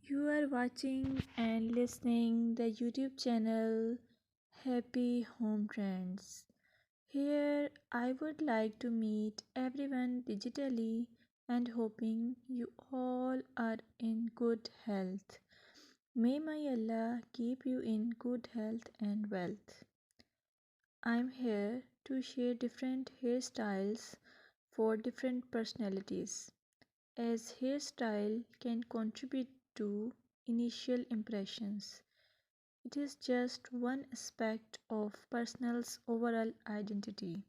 You are watching and listening the YouTube channel Happy Home Trends. Here I would like to meet everyone digitally and hoping you all are in good health. May my Allah keep you in good health and wealth. I'm here to share different hairstyles for different personalities, as hairstyle can contribute to initial impressions. It is just one aspect of person's overall identity.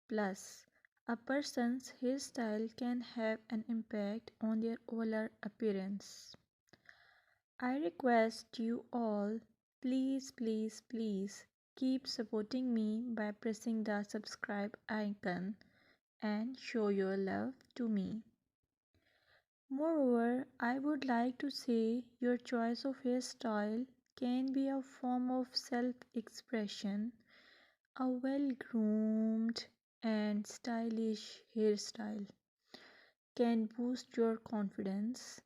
Plus, a person's hairstyle can have an impact on their overall appearance. I request you all, please keep supporting me by pressing the subscribe icon and show your love to me. Moreover, I would like to say your choice of hairstyle can be a form of self expression. A well groomed and stylish hairstyle can boost your confidence.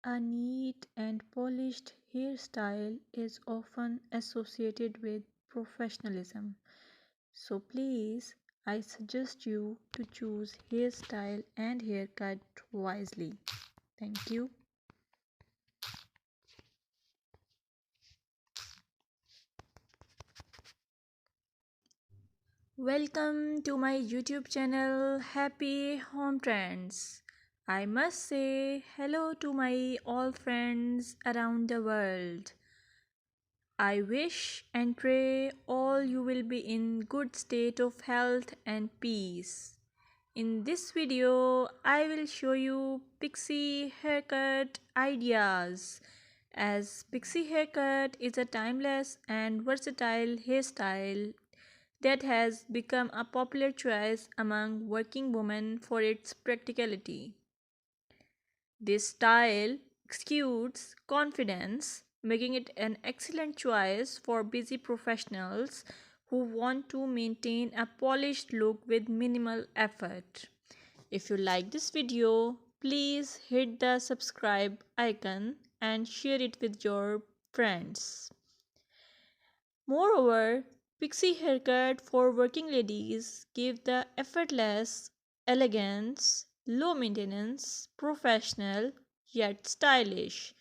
A neat and polished hairstyle is often associated with professionalism. So please, I suggest you to choose hairstyle and haircut wisely. Thank you. Welcome to my YouTube channel Happy Home Trends. I must say hello to my all friends around the world. I wish and pray all you will be in good state of health and peace. In this video, I will show you pixie haircut ideas, as pixie haircut is a timeless and versatile hairstyle that has become a popular choice among working women for its practicality. This style exudes confidence, making it an excellent choice for busy professionals who want to maintain a polished look with minimal effort. If you like this video, please hit the subscribe icon and share it with your friends. Moreover, pixie haircut for working ladies give the effortless elegance, low maintenance, professional yet stylish,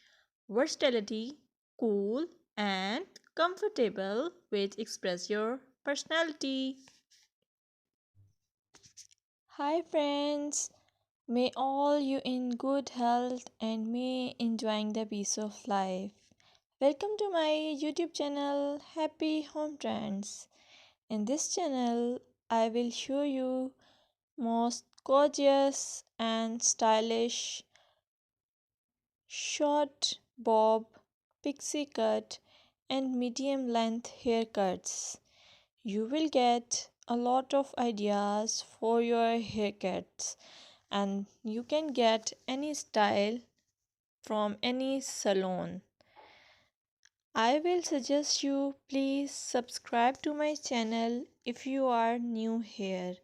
versatility, cool and comfortable which express your personality. Hi friends, may all you in good health and may enjoying the peace of life. Welcome to my YouTube channel Happy Home Trends. In this channel, I will show you most gorgeous and stylish short bob, pixie cut and medium length haircuts. You will get a lot of ideas for your haircuts and you can get any style from any salon. I will suggest you please subscribe to my channel if you are new here,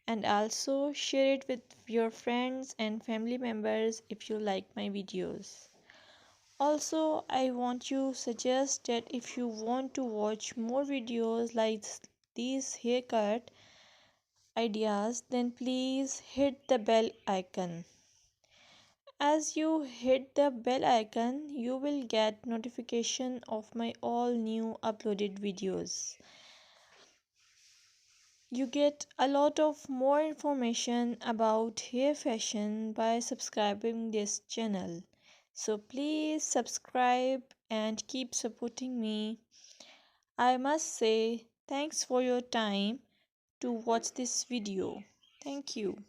and also share it with your friends and family members if you like my videos. Also, I want to suggest that if you want to watch more videos like these haircut ideas, then please hit the bell icon. As you hit the bell icon, you will get notification of my all new uploaded videos. You get a lot of more information about hair fashion by subscribing this channel. So please subscribe and keep supporting me. I must say thanks for your time to watch this video. Thank you.